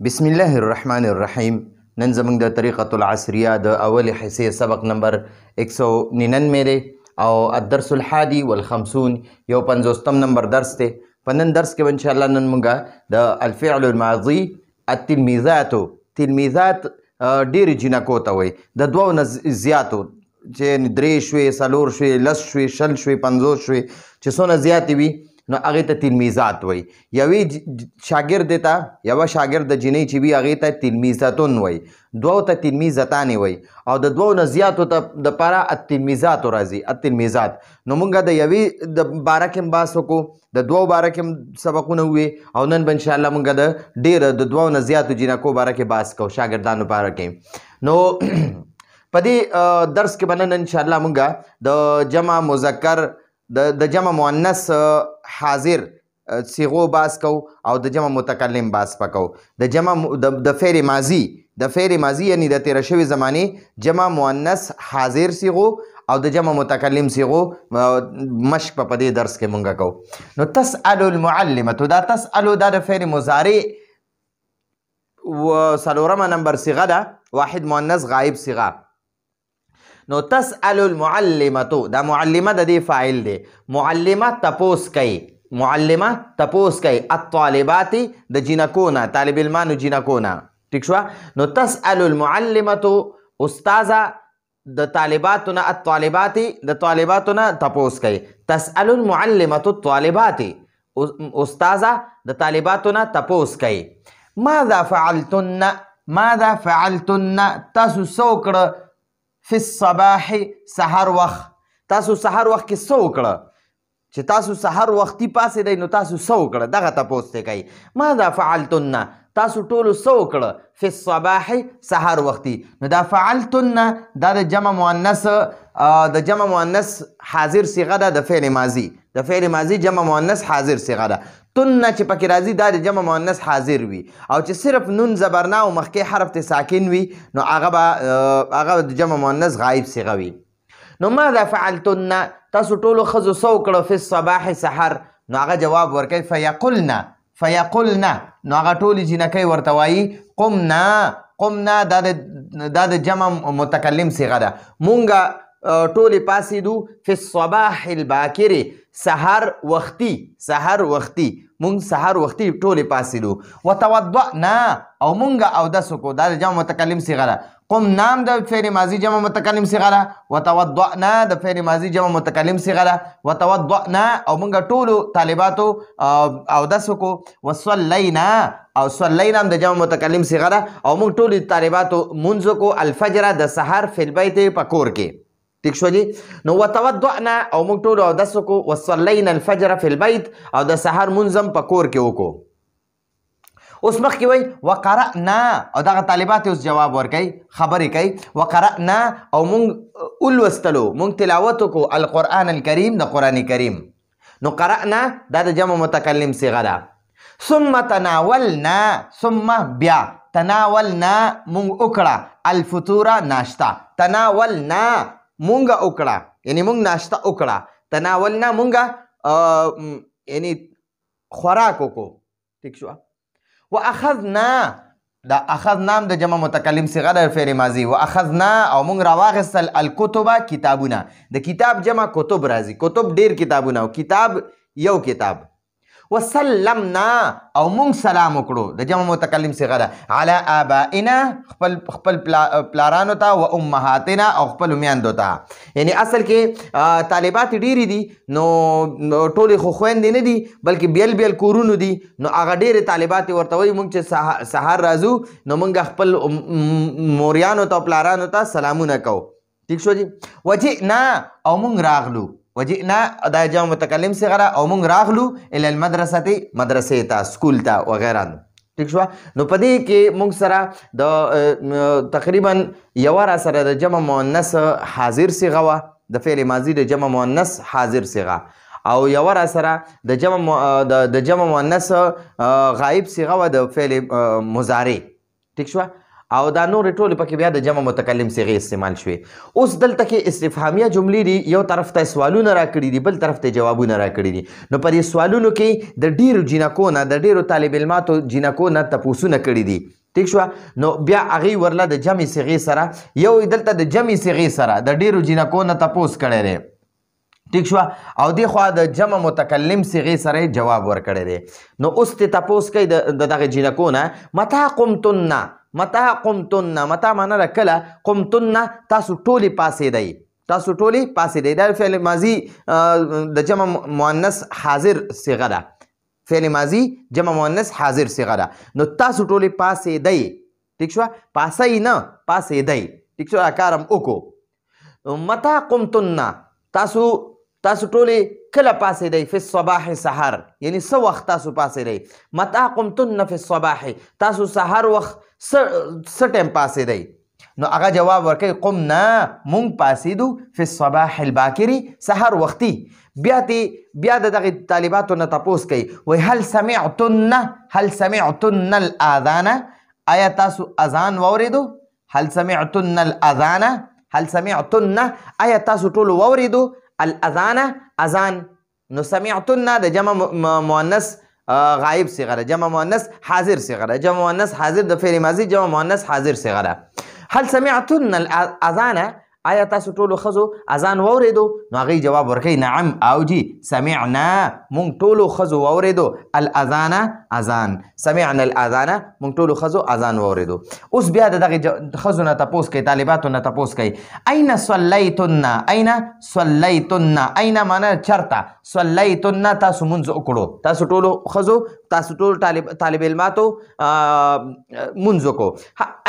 بسم الله الرحمن الرحیم. نن زموږ د طریقة العصریه د اولې حصې سبق نمبر 199 دی او الدرس الحادي والخمسون یو 50 نمبر درس دی. په نن درس کې ان شاء الله نن موږ د الفعل الماضي تلمیذات ډېرې جینکو ته وایي، د دوو نه زیاتو چې 3 شوې 4 شوې 10 شوې 20 شوې 50 شوې چې څونه زیاتې وي نو هغې ته تلمیذات وایي. یوې شاګردې ته یوه شاګرد جینۍ چې وي هغې ته تلمیذتون وایي، دوو ته تلمیذتانې وایي او د دوو نه زیاتو ته دپاره التلمیذاتو راځي. التلمیذات نو موږ د یوې د باره کې هم بحث وکړو، د دوو باره کې هم سبقونه ووې او نن به انشاءالله موږ د ډېره د دوو نه زیاتو جینکو باره کې بحث کوو، شاګردانو باره کې. نو په دې درس کې به نن انشاءالله موږ د جمع مذکر د جمع مؤنث حاضر صيغو باس کو او د جمع متکلم باس پکو. د جمع د فعل ماضی یعنی د تیر شوی زمانه جمع مؤنث حاضر صيغو او د جمع متکلم صيغو مشق په دې درس کې مونږ کو. نو تسأل المعلمه، دا تسأل دا د فعل مضارع و سلورمه نمبر صيغه ده، واحد مؤنث غائب صيغه. نو تسأل المعلمه دا معلمه د دې فاعل دی. معلمه تپوس کوي، معلمه تپوس کوي الطالبات د جینکونا، طالب علمانو جینکونا. ٹھیک شو؟ نو تسأل المعلمه استاذه د طالباتنا الطالبات د طالباتنا تپوس کوي. تسأل المعلمه الطالبات استاذه د طالباتنا تپوس کوي. ماذا فعلتن تاسو سوکړه فی الصباح سحر وخت، تاسو سحر وخت کې څه وکړه چې تاسو سحر وختي پاسېدئ نو تاسو څه وکړه دغه تپوس دی کوي. ماذا فعلتن تاسو ټولو څه وکړه فی الصباح سحر وختي. نو دا فعلتن دا د جمع مؤنث حاضر صيغه ده د فعل ماضي، د فعل ماضي جمع مؤنث حاضر صيغه ده. تن چې پکې راځي دا د جمع مؤنث حاضر وي او چې صرف نون زبرنا او مخکې حرف ته ساکن وي نو هغه د جمع مؤنث غائب صيغه وي. نو ماذا فعلتن تاسو ټولو ښځو څه وکړه فی الصباح سحر، نو هغه جواب ورکوي فیقلن نو هغه ټولې جینکۍ ورته وایي قمنا دا د جمع متکلم صيغه ده. مونږ ټولې پاسېدو فی الصباح الباکر سحر وختي مونږ سحر وختي ټولې پاسېدو. وتوضأنا او مونږ اودس وکړو، دا د جمع متکلم صيغه ده. قمنا د فعل ماضي جمع متکلم صيغه ده، وتوضأنا د فعل ماضي جمع متکلم صيغه ده. وتوضأنا او مونږ ټولو طالباتو اودس وکړو. وصلینا او صلینا د جمع متکلم صيغه ده او مونږ ټولو طالباتو مونځ وکړو الفجر د سحر فی البیت په کور کې. ٹھیک شو جی؟ نو وتوضأنا او موږ ټولو اودس وکړو. وصلینا الفجر فی البیت او د سحر مونځ هم په کور کې وکړو. اوس مخکې وایي وقرأنا او دغه طالبات اوس جواب ورکوي، خبرې کوي. وقرأنا او موږ ولوستلو، موږ تلاوت وکړو القرآن الکریم د قرآن کریم. نو قرأنا دا د جمع متکلم صيغه ده. ثم تناولنا بیا تناولنا موږ وکړه الفطور ناشته. تناولنا مونږ وکړه یعنی مونږ ناشته وکړه. تناولنا مونږ یعنی خوراک وکړو. ٹھیک شو؟ واخذنا دا اخذنا د جمع متکلم صيغه د فعل ماضي. واخذنا او مونږ راواخیستل الکتب کتابونه، د کتاب جمع کتب راځي، کتب ډیر کتابونه او کتاب یو کتاب. وسلمنا او مونږ سلام وکړو د جمع متکلم صيغه ده علی آبائنا خپل پلارانو ته و امهاتنا او خپل میندو ته. یعنی اصل کې طالبات ډیرې دي نو ټولې خو خویندې نه دي بلکې بیل کورونو دي. نو هغه ډیرې طالبات ورته وایي مونږ چې سحر راځو نو مونږ خپل موریانو ته او پلارانو ته سلامونه کوو. ٹھیک شو جی؟ وجئنا او مونږ راغلو، وجئنا دا جمع متکلم صيغه ده او مونږ راغلو الی المدرسه مدرسې ته سکول ته وغیره. ٹھیک شو؟ نو په دې کې مونږ سره د تقریبا یوه را سره د جمع مؤنث حاضر صيغه وه، د فعل ماضي د جمع مؤنث حاضر صيغه، او یوه را سره د جمع مؤنث غائب صيغه وه د فعل مضارع. ٹھیک شو؟ او دا نورې ټولې پکې بیا د جمع متکلم صیغې استعمال شوې. اوس دلته کې استفهامیه جملې دي، یو طرف ته سوالونه راکړي دي، بل طرف ته جوابونه راکړي دي. نو په دې سوالونو کې د ډېرو جینکو نه د ډېرو طالب علماتو جینکو نه تپوسونه کړي دي. ٹھیک شو؟ نو بیا هغې ورله د جمع صیغې سره یو دلته د جمع صیغې سره د ډېرو جینکو نه تپوس کړی دی. ٹھیک شو؟ او دې خوا د جمع متکلم صیغې سره جواب ورکړی دی. نو اوس ته تپوس کوي د دغه جینکو نه متى قمتن، متى قمتن، متى معنا ده کله، قمتن تاسو ټولې پاسېدئ، تاسو ټولې پاسېدئ. دا فعل ماضي د جمع مؤنث حاضر صیغه ده، فعل ماضي جمع مؤنث حاضر صیغه ده. نو تاسو ټولې پاسېدئ. ٹھیک شو؟ پاسئ نه، پاسېدئ. ٹھیک شو؟ دا کار هم وکړو. متى قمتن تاسو ټولې کله پاسېدئ، فی الصباح سحر، یعنی څه وخت تاسو پاسېدئ. متى قمتن فی الصباح تاسو سحر وخت څه ټایم پاسېدئ. نو هغه جواب ورکوي قمنا مونږ پاسېدو فی الصباح الباکري سحر وختي. بیا د دغې طالباتو نه تپوس کوي وایي هل سمعتن الاذان، آیا تاسو اذان واورېدو؟ هل سمعتن الاذان، هل سمعتن آیا تاسو ټولو واورېدو الاذان اذان. نو سمعتن د جمع مؤنث غائب صیغه ده، جمع مؤنث حاضر صیغه ده، جمع مؤنث حاضر د فعل ماضي جمع مؤنث حاضر صیغه ده. هل سمعتن الاذان آیا تاسو ټولو ښځو اذان واورېدو؟ نو هغې جواب ورکوي نعم او جی سمعنا مونږ ټولو ښځو واورېدو الاذان اذان، سمعنا الاذان مونږ ټولو ښځو اذان واورېدو. اوس بیا د دغې ښځو نه تپوس کوي، طالباتو نه تپوس کوي اين صلیتن، اين صلیتن، اين معنا چرته، صلیتن تاسو مونځ وکړو، تاسو ټولو ښځو تاسو ټول طالب علماتو مونځ وکړو.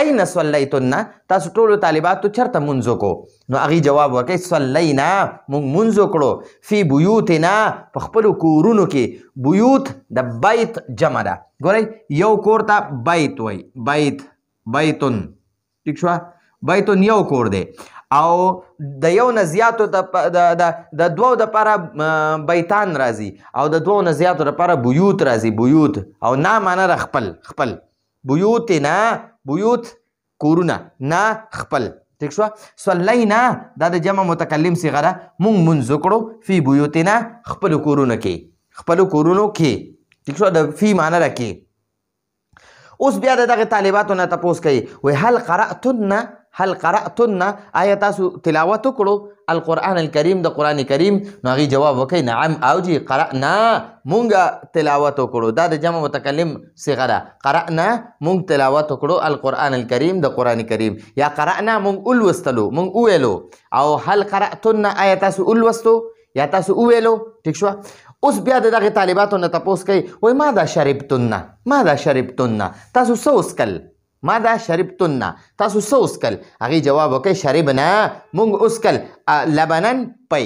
اين صلیتن تاسو ټولو طالباتو چرته مونځ وکړو. نو هغې جواب ورکوي صلینا مونږ مونځ وکړو فی بیوتنا په خپلو کورونو کې. بیوت د بیت جمع ده، ګورئ یو کور ته بیت وایي، بیتون. ٹھیک شوه؟ بیتون یو کور دی، او د یو نه زیاتو د دوو دپاره بیتان راځي، او د دوو نه زیاتو دپاره بیوت راځي، بیوت. او نا معنا ده خپل، بیوتنا بیوت کورونه، نا خپل. ٹھیک شو؟ صلینا دا د جمع متکلم صیغه ده، مونږ مونځ وکړو فی بیوتنا خپلو کورونو کې. ٹھیک شو؟ د فی معنا ده کې. اوس بیا د دغې طالباتو نه تپوس کوي وایي هل قرأتن آیا تاسو تلاوت وکړو القرآن الکریم د قرآن کریم؟ نو هغې جواب وکوي نعم او جی قرأنا مونږ تلاوت وکړو. دا د جمع متکلم صیغه ده، قرأنا مونږ تلاوت وکړو القرآن الکریم د قرآن کریم، یا قرأنا مونږ ولوستلو، مونږ وویلو. او هل قرأتن آیا تاسو ولوستو یا تاسو وویلو. ٹھیک شوه؟ اوس بیا د دغې طالباتو نه تپوس کوي وایي ماذا شربتن تاسو څه وڅکل، ماذا شربتن تاسو څه وڅکل. هغې جواب وکوي شربنا مونږ وڅکل لبنن پی،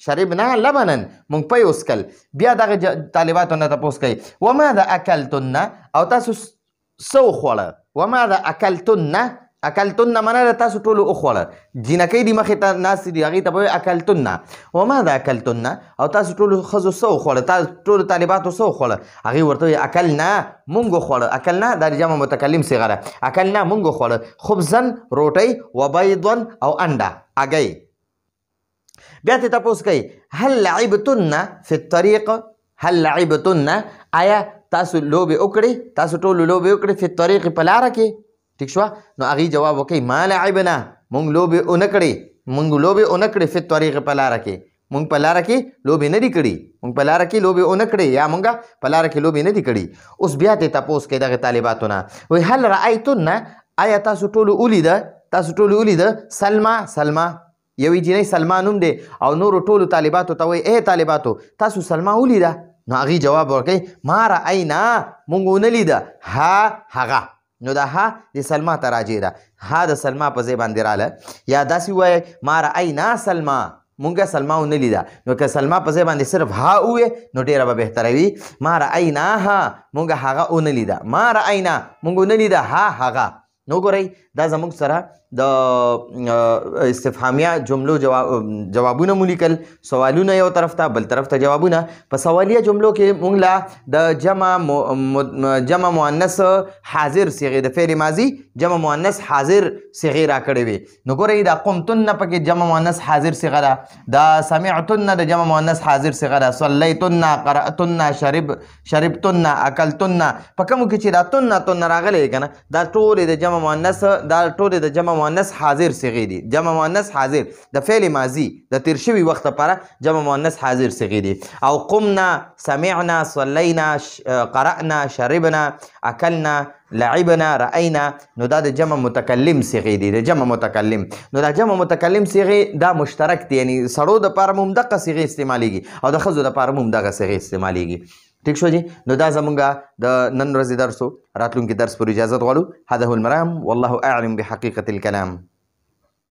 شربنا لبنن مونږ پی وڅکل. بیا دغې طالباتو نه تپوس کوي وماذا اکلتن او تاسو څه وخوړه. وماذا اکلتن معنا ده تاسو ټولو وخوړه، جینکۍ دي مخې ته ناستې دي هغې ته به وایي اکلتن. وماذا اکلتن او تاسو ټولو ښځو څه وخوړه، تاسو ټولو طالباتو څه وخوړه. هغې ورته وایي اکلنا مونږ وخوړه، اکلنا دا د جمع متکلم صیغه ده، اکلنا مونږ وخوړه خبزن روټۍ وبیضن او انډه هګۍ. بیا ترې تپوس کوي هل لعبتن فی الطریق، هل لعبتن آیا تاسو لوبې وکړې، تاسو ټولو لوبې وکړې فی الطریق په لاره کې. ٹھیک شوه؟ نو هغې جواب وکوي ما لعبنا مونږ لوبې ونه کړې فی الطریق په لاره کې، مونږ په لاره کې لوبې نه دي کړي، مونږ په لاره کې لوبې ونه کړې یا مونږ په لاره کې لوبې نه دي کړي. اوس بیا ترې تپوس کوي دغې طالباتو نه وایي هل رأیتن آیا تاسو ټولو ولیده سلما، یوې جینۍ سلما نوم دی، او نورو ټولو طالباتو ته وایي ای طالباتو تاسو سلما ولیده. نو هغې جواب ورکوي ما رأینا مونږ ونه لیده هغه. نو دا ها د سلما ته راجع ده، ها د سلما په ځای باندې راله، یا داسې ووایه ما رأینا سلما مونږه سلما ونه لیده. نو که سلما په ځای باندې صرف ها ووایې نو ډېره به بهتره وي. ما رأیناها مونږه هغه ونه لیده، ما رأینا مونږ ونه لیده هغه. نو ګورئ دا زموږ سره د استفهامیه جملو جوابونه مو لیکل، سوالونه یو طرف ته بل طرف ته جوابونه. په سوالیه جملو کې موږ لا د جمع مؤنث حاضر صيغې د فعل ماضي جمع مؤنث حاضر صيغې راکړې وي. نو ګورئ دا قمتن پکې جمع مؤنث حاضر صيغه ده، دا سمعتن د جمع مؤنث حاضر صيغه ده، صلیتن، قرأتن، شربتن، اکلتن. په کومو کې چې دا تن راغلی کنه دا ټول د جمع مؤنث د جمع مؤنث حاضر صيغې دي. جمع مؤنث حاضر د فعل ماضي د تیر شوي وخت لپاره جمع مؤنث حاضر صيغې دي. او قمنا، سمعنا، صلینا، قرأنا، شربنا، اکلنا، لعبنا، رأينا، نو دا د جمع متکلم صيغې دي، د جمع متکلم. نو دا جمع متکلم صيغې دا مشترک دي، یعنی سړو د پاره هم دغه صيغې استعمالیږي او د ښځو د پاره هم دغه صيغې استعمالیږي. ٹھیک شو جی. نو دا زمونږه د نن ورځې درس و. راتلونکي درس پر اجازت غواړو. هذا هو المرام والله اعلم بحقيقة الكلام.